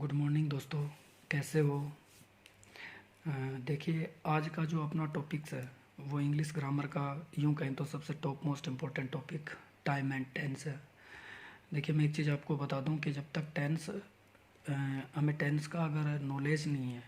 Good morning दोस्तों, कैसे हो? देखिए, आज का जो अपना टॉपिक्स है वो इंग्लिश ग्रामर का, यूं कहें तो सबसे top most important topic time and tense है। देखिए, मैं एक चीज़ आपको बता दूं कि जब तक हमें टेंस का अगर नॉलेज नहीं है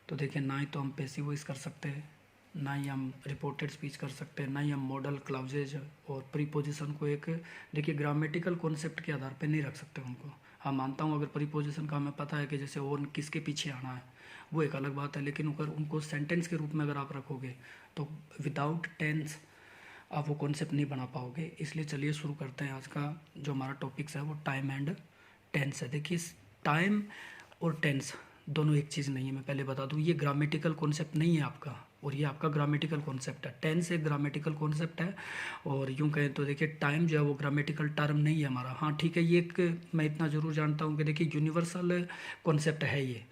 तो देखिए, ना ही तो हम पैसिव वॉइस कर सकते हैं, ना ही हम रिपोर्टेड स्पीच कर सकते हैं, ना ही हम मॉडल क्लाउजेज और प्रीपोजिशन को एक, देखिए, ग्रामेटिकल कॉन्सेप्ट के आधार पे नहीं रख सकते उनको। हाँ, मानता हूँ अगर प्रीपोजिशन का हमें पता है कि जैसे और किसके पीछे आना है, वो एक अलग बात है, लेकिन अगर उनको सेंटेंस के रूप में अगर आप रखोगे तो विदाउट टेंस आप वो कॉन्सेप्ट नहीं बना पाओगे। इसलिए चलिए शुरू करते हैं। आज का जो हमारा टॉपिक्स है वो टाइम एंड टेंस है। देखिए, टाइम और टेंस दोनों एक चीज़ नहीं है, मैं पहले बता दूं। ये ग्रामेटिकल कॉन्सेप्ट नहीं है आपका, और ये आपका ग्रामेटिकल कॉन्सेप्ट है। टेंस एक ग्रामेटिकल कॉन्सेप्ट है, और यूं कहें तो देखिए, टाइम जो है वो ग्रामेटिकल टर्म नहीं है हमारा। हाँ ठीक है, ये एक मैं इतना ज़रूर जानता हूँ कि देखिए यूनिवर्सल कॉन्सेप्ट है ये,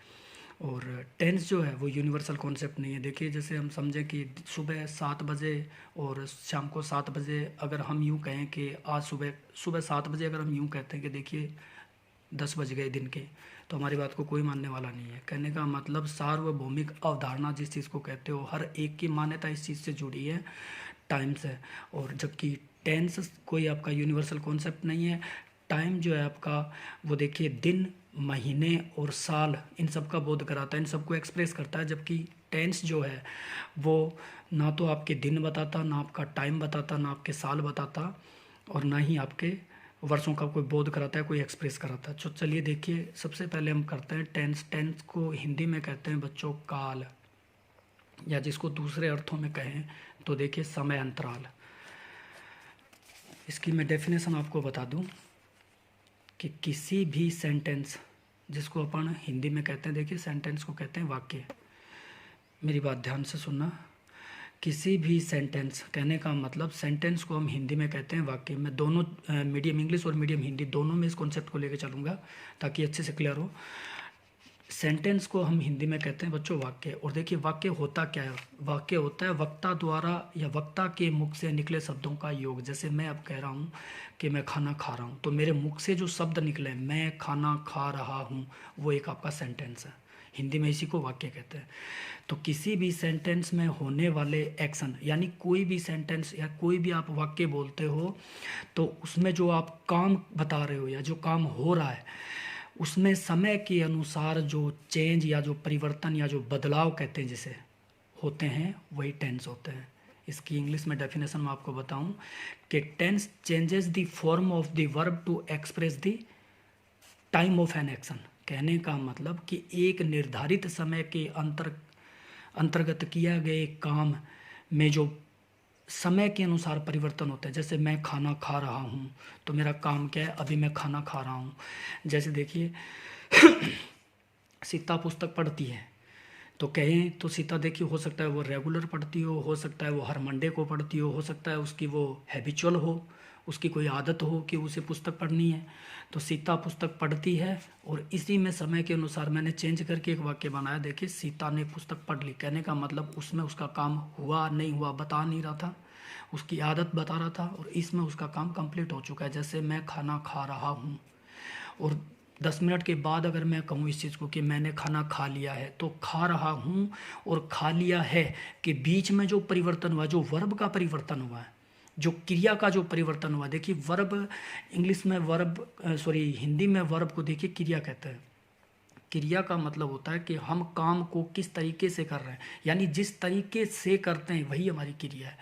और टेंस जो है वो यूनिवर्सल कॉन्सेप्ट नहीं है। देखिए, जैसे हम समझें कि सुबह 7 बजे और शाम को 7 बजे, अगर हम यूं कहें कि आज सुबह सुबह 7 बजे, अगर हम यूं कहते हैं कि देखिए 10 बज गए दिन के, तो हमारी बात को कोई मानने वाला नहीं है। कहने का मतलब सार्वभौमिक अवधारणा जिस चीज़ को कहते हो, हर एक की मान्यता इस चीज़ से जुड़ी है, टाइम से। और जबकि टेंस कोई आपका यूनिवर्सल कॉन्सेप्ट नहीं है। टाइम जो है आपका, वो देखिए दिन, महीने और साल, इन सब का बोध कराता है, इन सबको एक्सप्रेस करता है। जबकि टेंस जो है वो ना तो आपके दिन बताता, ना आपका टाइम बताता, ना आपके साल बताता, और ना ही आपके वर्षों का कोई बोध कराता है, कोई एक्सप्रेस कराता है। तो चलिए देखिए, सबसे पहले हम करते हैं टेंस। टेंस को हिंदी में कहते हैं बच्चों काल, या जिसको दूसरे अर्थों में कहें तो देखिए समय अंतराल। इसकी मैं डेफिनेशन आपको बता दूं कि किसी भी सेंटेंस, जिसको अपन हिंदी में कहते हैं, देखिए सेंटेंस को कहते हैं वाक्य। मेरी बात ध्यान से सुनना। किसी भी सेंटेंस, कहने का मतलब सेंटेंस को हम हिंदी में कहते हैं वाक्य। मैं दोनों मीडियम इंग्लिश और मीडियम हिंदी दोनों में इस कॉन्सेप्ट को लेकर चलूँगा ताकि अच्छे से क्लियर हो। सेंटेंस को हम हिंदी में कहते हैं बच्चों वाक्य। और देखिए, वाक्य होता क्या है? वाक्य होता है वक्ता द्वारा या वक्ता के मुख से निकले शब्दों का योग। जैसे मैं अब कह रहा हूँ कि मैं खाना खा रहा हूँ, तो मेरे मुख से जो शब्द निकले, मैं खाना खा रहा हूँ, वो एक आपका सेंटेंस है। हिंदी में इसी को वाक्य कहते हैं। तो किसी भी सेंटेंस में होने वाले एक्शन, यानी कोई भी सेंटेंस या कोई भी आप वाक्य बोलते हो, तो उसमें जो आप काम बता रहे हो या जो काम हो रहा है, उसमें समय के अनुसार जो चेंज या जो परिवर्तन या जो बदलाव कहते हैं जिसे, होते हैं, वही टेंस होते हैं। इसकी इंग्लिश में डेफिनेशन मैं आपको बताऊं कि tense changes the form of the verb to express the time of an action. कहने का मतलब कि एक निर्धारित समय के अंतर्गत किया गए काम में जो समय के अनुसार परिवर्तन होते हैं। जैसे मैं खाना खा रहा हूँ, तो मेरा काम क्या है? अभी मैं खाना खा रहा हूँ। जैसे देखिए, सीता पुस्तक पढ़ती है, तो कहें तो सीता देखिए, हो सकता है वो रेगुलर पढ़ती हो सकता है वो हर मंडे को पढ़ती हो सकता है उसकी वो हैबिचुअल हो, उसकी कोई आदत हो कि उसे पुस्तक पढ़नी है। तो सीता पुस्तक पढ़ती है, और इसी में समय के अनुसार मैंने चेंज करके एक वाक्य बनाया। देखिए, सीता ने पुस्तक पढ़ ली। कहने का मतलब उसमें उसका काम हुआ नहीं हुआ बता नहीं रहा था, उसकी आदत बता रहा था, और इसमें उसका काम कंप्लीट हो चुका है। जैसे मैं खाना खा रहा हूँ, और 10 मिनट के बाद अगर मैं कहूँ इस चीज़ को कि मैंने खाना खा लिया है, तो खा रहा हूँ और खा लिया है के बीच में जो परिवर्तन हुआ, जो वर्ब का परिवर्तन हुआ है, जो क्रिया का जो परिवर्तन हुआ। देखिए, वर्ब इंग्लिश में वर्ब, सॉरी हिंदी में वर्ब को देखिए क्रिया कहते हैं। क्रिया का मतलब होता है कि हम काम को किस तरीके से कर रहे हैं, यानी जिस तरीके से करते हैं वही हमारी क्रिया है।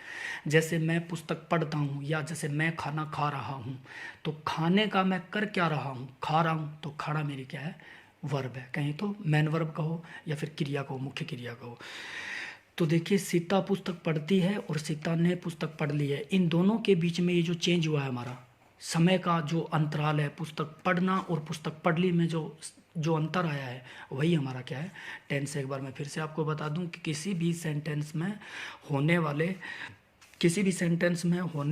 जैसे मैं पुस्तक पढ़ता हूँ, या जैसे मैं खाना खा रहा हूँ, तो खाने का मैं कर क्या रहा हूँ? खा रहा हूँ। तो खाना मेरी क्या है? वर्ब है। कहीं तो मैन वर्ब कहो या फिर क्रिया कहो, मुख्य क्रिया कहो। तो देखिए, सीता पुस्तक पढ़ती है और सीता ने पुस्तक पढ़ ली है। इन दोनों के बीच में ये जो चेंज हुआ है, हमारा समय का जो अंतराल है, पुस्तक पढ़ना और पुस्तक पढ़ ली में जो जो अंतर आया है, वही हमारा क्या है? टेंस। एक बार मैं फिर से आपको बता दूं कि किसी भी सेंटेंस में होने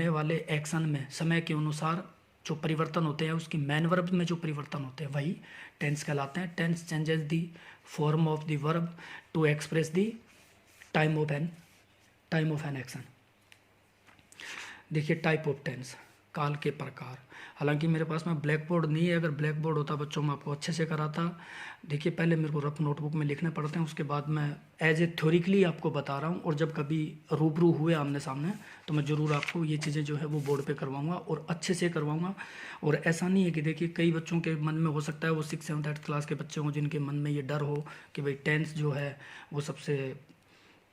वाले एक्शन में समय के अनुसार जो परिवर्तन होते हैं, उसकी मैन वर्ब में जो परिवर्तन होते हैं, वही टेंस कहलाते हैं। Tense changes the form of the verb to express the time of an action. देखिए, टाइप ऑफ टेंस, काल के प्रकार। हालांकि मेरे पास में ब्लैक बोर्ड नहीं है, अगर ब्लैक बोर्ड होता बच्चों मैं आपको अच्छे से कराता। देखिए पहले मेरे को रफ नोटबुक में लिखने पड़ते हैं, उसके बाद मैं एज ए थ्योरिकली आपको बता रहा हूँ, और जब कभी रूबरू हुए आमने सामने तो मैं ज़रूर आपको ये चीज़ें जो है वो बोर्ड पे करवाऊंगा और अच्छे से करवाऊंगा। और ऐसा नहीं है कि देखिए कई बच्चों के मन में हो सकता है, वो 6, 7, 8 क्लास के बच्चे हों जिनके मन में ये डर हो कि भाई टेंस जो है वो सबसे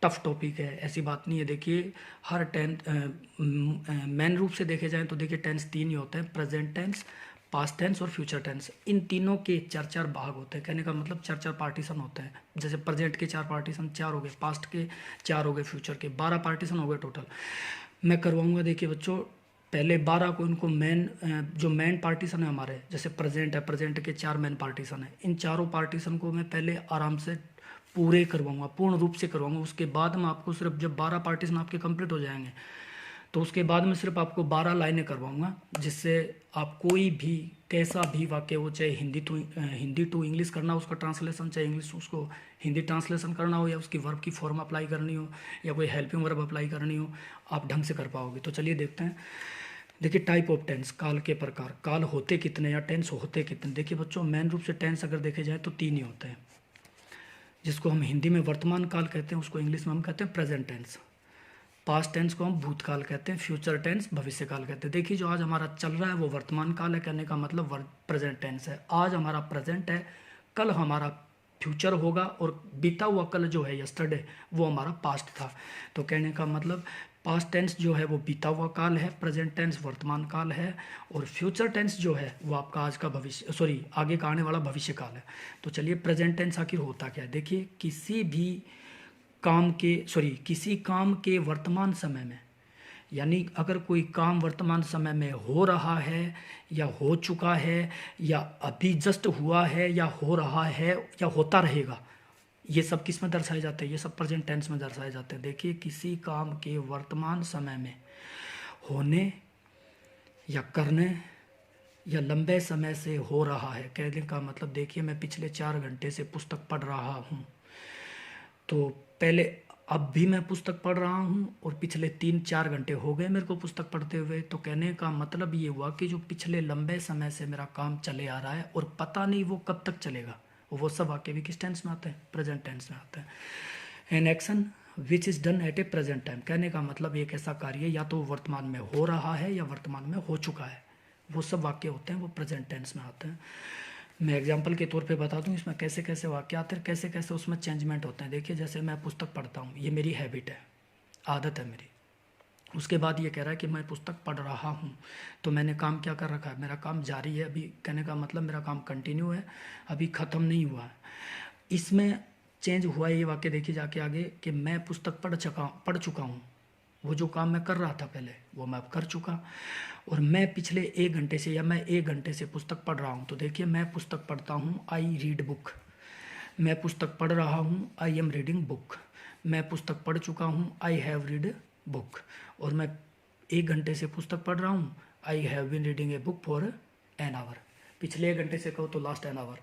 टफ टॉपिक है। ऐसी बात नहीं है। देखिए हर टेंथ मेन रूप से देखे जाएं तो देखिए टेंस 3 ही होते हैं, प्रेजेंट टेंस, पास्ट टेंस और फ्यूचर टेंस। इन तीनों के 4-4 भाग होते हैं, कहने का मतलब 4-4 पार्टीशन होते हैं। जैसे प्रेजेंट के 4 पार्टीशन 4 हो गए, पास्ट के 4 हो गए, फ्यूचर के 12 पार्टीशन हो गए टोटल। मैं करवाऊंगा देखिए बच्चों, पहले 12 को इनको जो मेन पार्टीशन है हमारे, जैसे प्रेजेंट है, प्रेजेंट के 4 मेन पार्टीशन है, इन चारों पार्टीशन को मैं पहले आराम से पूरे करवाऊंगा, पूर्ण रूप से करवाऊंगा। उसके बाद मैं आपको सिर्फ जब 12 पार्टीशन आपके कंप्लीट हो जाएंगे तो उसके बाद में सिर्फ आपको 12 लाइनें करवाऊंगा, जिससे आप कोई भी कैसा भी वाक्य हो, चाहे हिंदी टू इंग्लिश करना हो उसका ट्रांसलेशन, चाहे इंग्लिश उसको हिंदी ट्रांसलेशन करना हो, या उसकी वर्ब की फॉर्म अप्लाई करनी हो, या कोई हेल्पिंग वर्ब अप्लाई करनी हो, आप ढंग से कर पाओगे। तो चलिए देखते हैं। देखिए टाइप ऑफ टेंस, काल के प्रकार, काल होते कितने या टेंस होते कितने। देखिए बच्चों मेन रूप से टेंस अगर देखे जाए तो 3 ही होते हैं, जिसको हम हिंदी में वर्तमान काल कहते हैं, उसको इंग्लिश में हम कहते हैं प्रेजेंट टेंस। पास्ट टेंस को हम भूतकाल कहते हैं, फ्यूचर टेंस भविष्य काल कहते हैं। देखिए जो आज हमारा चल रहा है वो वर्तमान काल है, कहने का मतलब प्रेजेंट टेंस है। आज हमारा प्रेजेंट है, कल हमारा फ्यूचर होगा, और बीता हुआ कल जो है यस्टरडे वो हमारा पास्ट था। तो कहने का मतलब पास्ट टेंस जो है वो बीता हुआ काल है, प्रेजेंट टेंस वर्तमान काल है, और फ्यूचर टेंस जो है वो आपका आज का भविष्य आगे का आने वाला भविष्य काल है। तो चलिए प्रेजेंट टेंस आखिर होता क्या है। देखिए किसी काम के वर्तमान समय में, यानी अगर कोई काम वर्तमान समय में हो रहा है या हो चुका है या अभी जस्ट हुआ है या हो रहा है या होता रहेगा, ये सब किस में दर्शाए जाते हैं, ये सब प्रेजेंट टेंस में दर्शाए जाते हैं। देखिए किसी काम के वर्तमान समय में होने या करने या लंबे समय से हो रहा है, कहने का मतलब देखिए मैं पिछले 4 घंटे से पुस्तक पढ़ रहा हूँ, तो पहले अब भी मैं पुस्तक पढ़ रहा हूँ और पिछले 3-4 घंटे हो गए मेरे को पुस्तक पढ़ते हुए। तो कहने का मतलब ये हुआ कि जो पिछले लंबे समय से मेरा काम चले आ रहा है और पता नहीं वो कब तक चलेगा, वो सब वाक्य भी किस टेंस में आते हैं, प्रेजेंट टेंस में आते हैं। An action which is done at A present time, कहने का मतलब एक ऐसा कार्य या तो वर्तमान में हो रहा है या वर्तमान में हो चुका है, वो सब वाक्य होते हैं वो प्रेजेंट टेंस में आते हैं। मैं एग्जांपल के तौर पे बता दूं इसमें कैसे कैसे वाक्य आते हैं, कैसे कैसे उसमें चेंजमेंट होते हैं। देखिए जैसे मैं पुस्तक पढ़ता हूँ, ये मेरी हैबिट है, आदत है मेरी। उसके बाद ये कह रहा है कि मैं पुस्तक पढ़ रहा हूँ, तो मैंने काम क्या कर रखा है, मेरा काम जारी है अभी, कहने का मतलब मेरा काम कंटिन्यू है, अभी ख़त्म नहीं हुआ है। इसमें चेंज हुआ है ये वाक्य, देखिए जाके आगे कि मैं पुस्तक पढ़ चुका हूँ, वो जो काम मैं कर रहा था पहले वो मैं अब कर चुका, और मैं पिछले 1 घंटे से या मैं 1 घंटे से पुस्तक पढ़ रहा हूँ। तो देखिए मैं पुस्तक पढ़ता हूँ, आई रीड बुक, मैं पुस्तक पढ़ रहा हूँ, आई एम रीडिंग बुक, मैं पुस्तक पढ़ चुका हूँ, आई हैव रीड बुक, और मैं 1 घंटे से पुस्तक पढ़ रहा हूँ, I have been reading a book for an hour, पिछले 1 घंटे से कहो तो लास्ट एन आवर।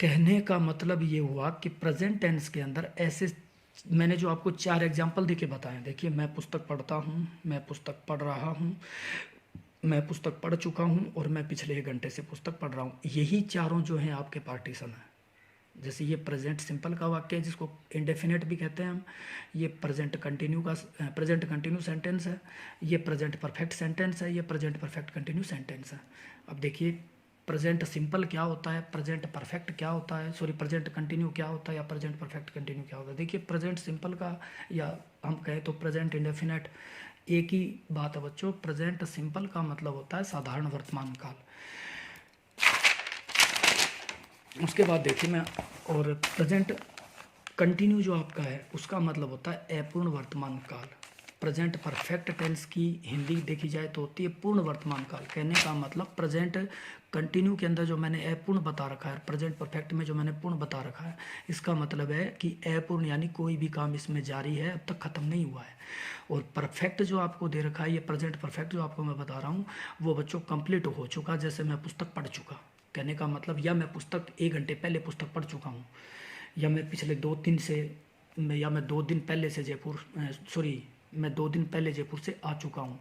कहने का मतलब ये हुआ कि प्रेजेंट टेंस के अंदर ऐसे मैंने जो आपको 4 एग्जाम्पल देके बताएं, देखिए मैं पुस्तक पढ़ता हूँ, मैं पुस्तक पढ़ रहा हूँ, मैं पुस्तक पढ़ चुका हूँ, और मैं पिछले 1 घंटे से पुस्तक पढ़ रहा हूँ। यही चारों जो हैं आपके पार्टीशन हैं। जैसे ये प्रेजेंट सिंपल का वाक्य है जिसको इंडेफिनेट भी कहते हैं हम, ये प्रेजेंट कंटिन्यू सेंटेंस है, ये प्रेजेंट परफेक्ट सेंटेंस है, ये प्रेजेंट परफेक्ट कंटिन्यू सेंटेंस है। अब देखिए प्रेजेंट सिंपल क्या होता है, प्रेजेंट परफेक्ट क्या होता है, प्रेजेंट कंटिन्यू क्या होता है, या प्रेजेंट परफेक्ट कंटिन्यू क्या होता है। देखिए प्रेजेंट सिंपल का या हम कहें तो प्रेजेंट इंडेफिनेट एक ही बात है बच्चों। प्रेजेंट सिंपल का मतलब होता है साधारण वर्तमान काल। उसके बाद देखिए मैं, और प्रेजेंट कंटिन्यू जो आपका है उसका मतलब होता है अपूर्ण वर्तमान काल। प्रेजेंट परफेक्ट टेंस की हिंदी देखी जाए तो होती है पूर्ण वर्तमान काल। कहने का मतलब प्रेजेंट कंटिन्यू के अंदर जो मैंने अपूर्ण बता रखा है, प्रेजेंट परफेक्ट में जो मैंने पूर्ण बता रखा है, इसका मतलब है कि अपूर्ण यानी कोई भी काम इसमें जारी है, अब तक ख़त्म नहीं हुआ है। और परफेक्ट जो आपको दे रखा है, ये प्रेजेंट परफेक्ट जो आपको मैं बता रहा हूँ वो बच्चों कंप्लीट हो चुका, जैसे मैं पुस्तक पढ़ चुका। कहने का मतलब या मैं पुस्तक 1 घंटे पहले पुस्तक पढ़ चुका हूँ, या मैं पिछले 2 दिन से, या मैं 2 दिन पहले से मैं 2 दिन पहले जयपुर से आ चुका हूँ,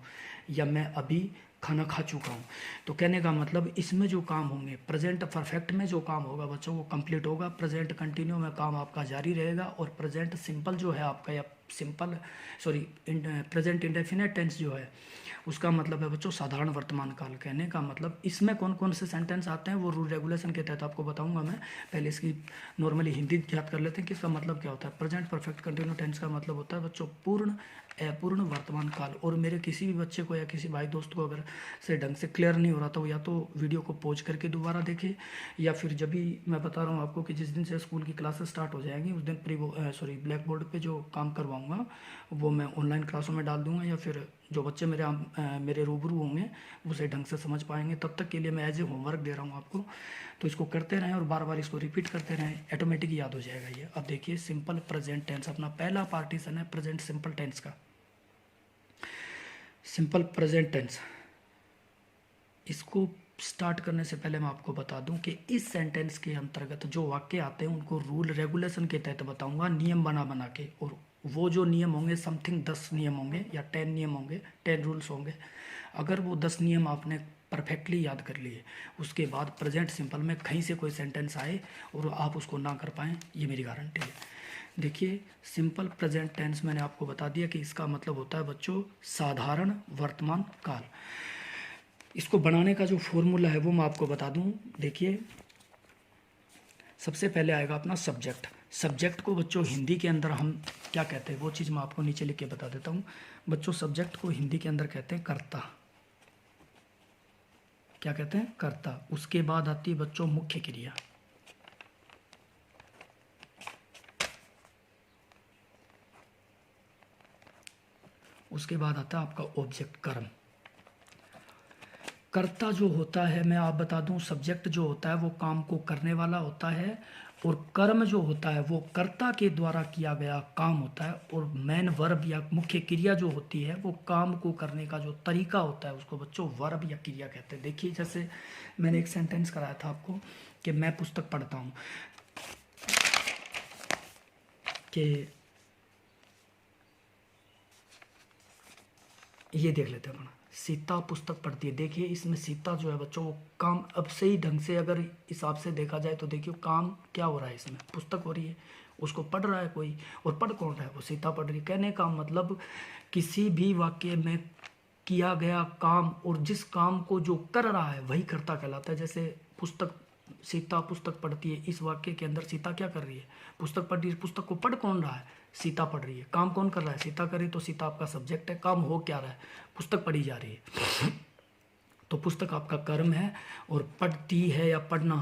या मैं अभी खाना खा चुका हूँ। तो कहने का मतलब इसमें जो काम होंगे, प्रेजेंट परफेक्ट में जो काम होगा बच्चों वो कंप्लीट होगा, प्रेजेंट कंटिन्यू में काम आपका जारी रहेगा, और प्रेजेंट सिंपल जो है आपका, या simple sorry present indefinite tense जो है उसका मतलब है बच्चों साधारण वर्तमान काल। कहने का मतलब इसमें कौन कौन से सेंटेंस आते हैं वो रूल रेगुलेशन के तहत आपको बताऊंगा मैं। पहले इसकी नॉर्मली हिंदी ज्ञात कर लेते हैं कि इसका मतलब क्या होता है। प्रेजेंट परफेक्ट कंटिन्यू टेंस का मतलब होता है बच्चों पूर्ण अपूर्ण वर्तमान काल। और मेरे किसी भी बच्चे को या किसी भाई दोस्त को अगर से ढंग से क्लियर नहीं हो रहा तो या तो वीडियो को पॉज करके दोबारा देखे, या फिर जब भी मैं बता रहा हूँ आपको कि जिस दिन से स्कूल की क्लासेस स्टार्ट हो जाएंगी उस दिन ब्लैक बोर्ड पे जो काम करवाऊंगा वो मैं ऑनलाइन क्लासों में डाल दूंगा, या फिर जो बच्चे मेरे रूबरू होंगे वो उसे ढंग से समझ पाएंगे। तब तक के लिए मैं एज ए होमवर्क दे रहा हूँ आपको, तो इसको करते रहें और बार बार इसको रिपीट करते रहें, ऑटोमेटिक याद हो जाएगा ये। अब देखिए सिंपल प्रेजेंट टेंस अपना पहला पार्टीशन है प्रेजेंट सिंपल टेंस का। सिंपल प्रेजेंट टेंस, इसको स्टार्ट करने से पहले मैं आपको बता दूं कि इस सेंटेंस के अंतर्गत जो वाक्य आते हैं उनको रूल रेगुलेशन के तहत बताऊंगा, नियम बना बना के। और वो जो नियम होंगे समथिंग 10 नियम होंगे या 10 नियम होंगे, 10 रूल्स होंगे। अगर वो 10 नियम आपने परफेक्टली याद कर लिए, उसके बाद प्रेजेंट सिंपल में कहीं से कोई सेंटेंस आए और आप उसको ना कर पाएँ, ये मेरी गारंटी है। देखिए सिंपल प्रेजेंट टेंस मैंने आपको बता दिया कि इसका मतलब होता है बच्चों साधारण वर्तमान काल। इसको बनाने का जो फॉर्मूला है वो मैं आपको बता दूं। देखिए सबसे पहले आएगा अपना सब्जेक्ट। सब्जेक्ट को बच्चों हिंदी के अंदर हम क्या कहते हैं वो चीज़ मैं आपको नीचे लिख के बता देता हूँ। बच्चों सब्जेक्ट को हिंदी के अंदर कहते हैं कर्ता। क्या कहते हैं? कर्ता। उसके बाद आती है बच्चों मुख्य क्रिया। उसके बाद आता है आपका ऑब्जेक्ट कर्म। कर्ता जो होता है मैं आप बता दूं, सब्जेक्ट जो होता है वो काम को करने वाला होता है, और कर्म जो होता है वो कर्ता के द्वारा किया गया काम होता है, और मेन वर्ब या मुख्य क्रिया जो होती है वो काम को करने का जो तरीका होता है उसको बच्चों वर्ब या क्रिया कहते हैं। देखिए जैसे मैंने एक सेंटेंस कराया था आपको कि मैं पुस्तक पढ़ता हूँ, कि ये देख लेते हैं अपना, सीता पुस्तक पढ़ती है। देखिए इसमें सीता जो है बच्चों वो काम, अब सही ढंग से अगर हिसाब से देखा जाए तो देखिए काम क्या हो रहा है, इसमें पुस्तक हो रही है, उसको पढ़ रहा है कोई, और पढ़ कौन रहा है? वो सीता पढ़ रही है। कहने का मतलब किसी भी वाक्य में किया गया काम और जिस काम को जो कर रहा है वही कर्ता कहलाता है। जैसे पुस्तक, सीता पुस्तक पढ़ती है, इस वाक्य के अंदर सीता क्या कर रही है? पुस्तक पढ़ रही है। पुस्तक को पढ़ कौन रहा है? सीता पढ़ रही है। काम कौन कर रहा है? सीता कर रही है। तो सीता आपका सब्जेक्ट है। काम हो क्या रहा है? पुस्तक पढ़ी जा रही है। तो पुस्तक आपका कर्म है, और पढ़ती है या पढ़ना,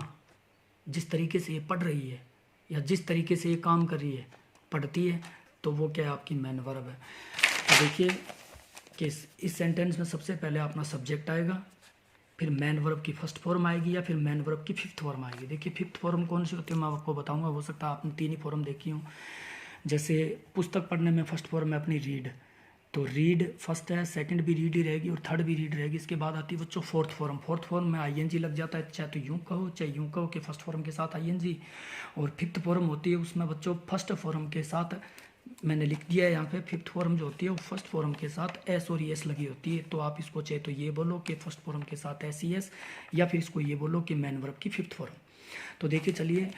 जिस तरीके से ये पढ़ रही है या जिस तरीके से ये काम कर रही है, पढ़ती है, तो वो क्या है? आपकी मेन वर्ब है। तो देखिए कि इस सेंटेंस में सबसे पहले अपना सब्जेक्ट आएगा, फिर मेन वर्ब की फर्स्ट फॉर्म आएगी, या फिर मेन वर्ब की फिफ्थ फॉर्म आएगी। देखिए फिफ्थ फॉर्म कौन सी होती है मैं आपको बताऊंगा, हो सकता है आपने 3 ही फॉर्म देखी हो। जैसे पुस्तक पढ़ने में फर्स्ट फॉर्म है अपनी रीड, तो रीड फर्स्ट है, सेकंड भी रीड ही रहेगी और थर्ड भी रीड रहेगी। इसके बाद आती है बच्चों फोर्थ फॉर्म। फोर्थ फॉर्म में आईएनजी लग जाता है, चाहे तो यूँ कहो चाहे यूँ कहो कि फर्स्ट फॉर्म के साथ आईएनजी। और फिफ्थ फॉर्म होती है उसमें बच्चों फर्स्ट फॉर्म के साथ, मैंने लिख दिया है यहाँ पे, फिफ्थ फॉर्म जो होती है वो फर्स्ट फॉर्म के साथ एस और एस लगी होती है। तो आप इसको चाहे तो ये बोलो कि फर्स्ट फॉर्म के साथ एस ई एस, या फिर इसको ये बोलो कि मेन वर्ब की फिफ्थ फॉर्म। तो देखिए चलिए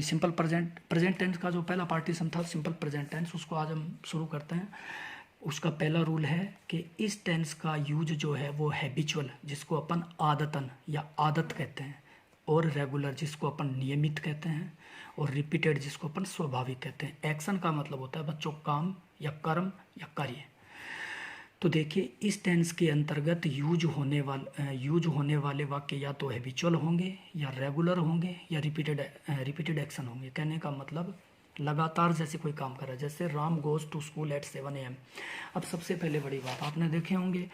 सिंपल प्रेजेंट टेंस का जो पहला पार्टीशन था सिंपल प्रेजेंट टेंस, उसको आज हम शुरू करते हैं। उसका पहला रूल है कि इस टेंस का यूज जो है वो हैबिचुअल, जिसको अपन आदतन या आदत कहते हैं, और रेगुलर जिसको अपन नियमित कहते हैं, और रिपीटेड जिसको अपन स्वाभाविक कहते हैं। एक्शन का मतलब होता है बच्चों काम या कर्म या कार्य। तो देखिए इस टेंस के अंतर्गत यूज होने वाले वाक्य या तो हैबिचुअल होंगे, या रेगुलर होंगे, या रिपीटेड एक्शन होंगे। कहने का मतलब लगातार जैसे कोई काम कर रहा है, जैसे Ram goes to school at 7 AM। अब सबसे पहले बड़ी बात, आपने देखे होंगे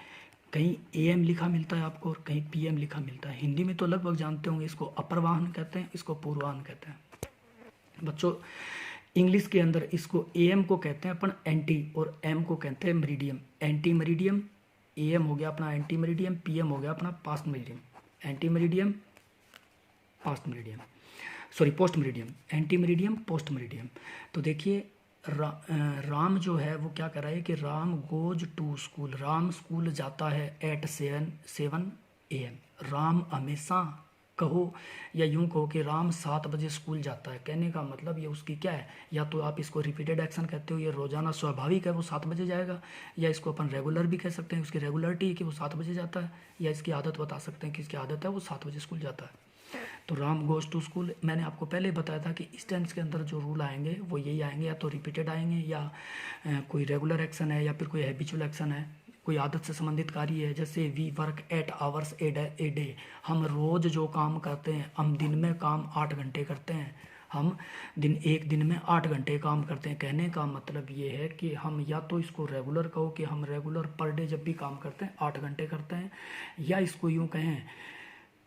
कहीं AM लिखा मिलता है आपको और कहीं PM लिखा मिलता है। हिंदी में तो लगभग जानते होंगे, इसको अपरवाहन कहते हैं, इसको पूर्वाहन कहते हैं। बच्चों इंग्लिश के अंदर इसको AM को कहते हैं अपन एंटी, और M को कहते हैं मेरिडियम। एंटी मेरिडियम, AM हो गया अपना एंटी मेरिडियम, PM हो गया अपना past meridiem. Anti meridiem, past meridiem, sorry post meridiem, anti meridiem, post meridiem. तो देखिए राम जो है वो क्या कर रहा है कि Ram goes to school, Ram school जाता है एट 7 AM। राम हमेशा कहो या यूं कहो कि राम 7 बजे स्कूल जाता है। कहने का मतलब ये उसकी क्या है, या तो आप इसको रिपीटेड एक्शन कहते हो, ये रोजाना स्वाभाविक है वो 7 बजे जाएगा, या इसको अपन रेगुलर भी कह सकते हैं, उसकी रेगुलरिटी है कि वो 7 बजे जाता है, या इसकी आदत बता सकते हैं कि इसकी आदत है वो 7 बजे स्कूल जाता है। तो राम गोज टू स्कूल, मैंने आपको पहले ही बताया था कि इस टेंस के अंदर जो रूल आएंगे वो यही आएंगे, या तो रिपीटेड आएंगे, या कोई रेगुलर एक्शन है, या फिर कोई हैबिचुअल एक्शन है, कोई आदत से संबंधित कार्य है। जैसे we work 8 hours a day, हम रोज़ जो काम करते हैं, हम दिन में काम 8 घंटे करते हैं, हम एक दिन में 8 घंटे काम करते हैं। कहने का मतलब ये है कि हम या तो इसको रेगुलर कहो कि हम रेगुलर पर डे जब भी काम करते हैं 8 घंटे करते हैं, या इसको यूँ कहें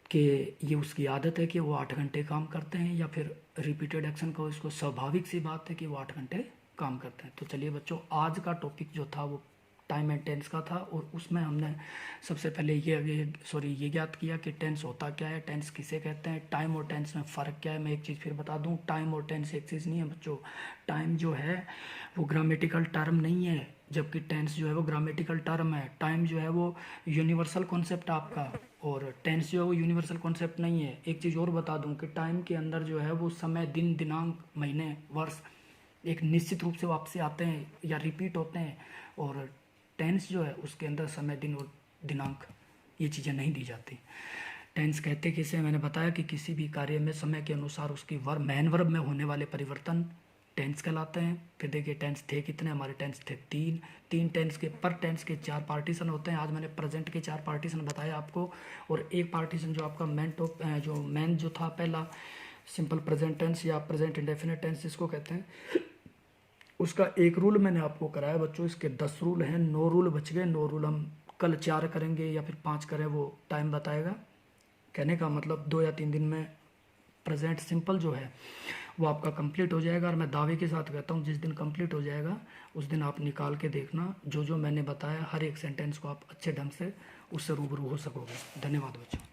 कि ये उसकी आदत है कि वो 8 घंटे काम करते हैं, या फिर रिपीटेड एक्शन को इसको स्वाभाविक सी बात है कि वो 8 घंटे काम करते हैं। तो चलिए बच्चों, आज का टॉपिक जो था वो टाइम एंड टेंस का था, और उसमें हमने सबसे पहले ये ज्ञात किया कि टेंस होता क्या है, टेंस किसे कहते हैं, टाइम और टेंस में फ़र्क क्या है। मैं एक चीज़ फिर बता दूं, टाइम और टेंस एक चीज़ नहीं है बच्चों। टाइम जो है वो ग्रामेटिकल टर्म नहीं है, जबकि टेंस जो है वो ग्रामेटिकल टर्म है। टाइम जो है वो यूनिवर्सल कॉन्सेप्ट आपका, और टेंस जो है वो यूनिवर्सल कॉन्सेप्ट नहीं है। एक चीज़ और बता दूं कि टाइम के अंदर जो है वो समय, दिन, दिनांक, महीने, वर्ष एक निश्चित रूप से वापसी आते हैं या रिपीट होते हैं, और टेंस जो है उसके अंदर समय, दिन और दिनांक ये चीज़ें नहीं दी जाती। टेंस कहते किसे, मैंने बताया कि किसी भी कार्य में समय के अनुसार उसकी मैन वर्ब में होने वाले परिवर्तन टेंस कहलाते हैं। फिर देखिए टेंस थे कितने, हमारे टेंस थे 3 टेंस के, पर टेंस के 4 पार्टीशन होते हैं। आज मैंने प्रेजेंट के 4 पार्टीशन बताया आपको, और एक पार्टीशन जो आपका मैन जो था पहला, सिंपल प्रेजेंट टेंस या प्रेजेंट इंडेफिनिट टेंस जिसको कहते हैं, उसका एक रूल मैंने आपको कराया बच्चों। इसके 10 रूल हैं, 9 रूल बच गए। 9 रूल हम कल 4 करेंगे या फिर 5 करें, वो टाइम बताएगा। कहने का मतलब 2 या 3 दिन में प्रेजेंट सिंपल जो है वो आपका कंप्लीट हो जाएगा। और मैं दावे के साथ कहता हूँ जिस दिन कंप्लीट हो जाएगा उस दिन आप निकाल के देखना, जो जो मैंने बताया हर एक सेंटेंस को आप अच्छे ढंग से उससे रूबरू हो सकोगे। धन्यवाद बच्चों।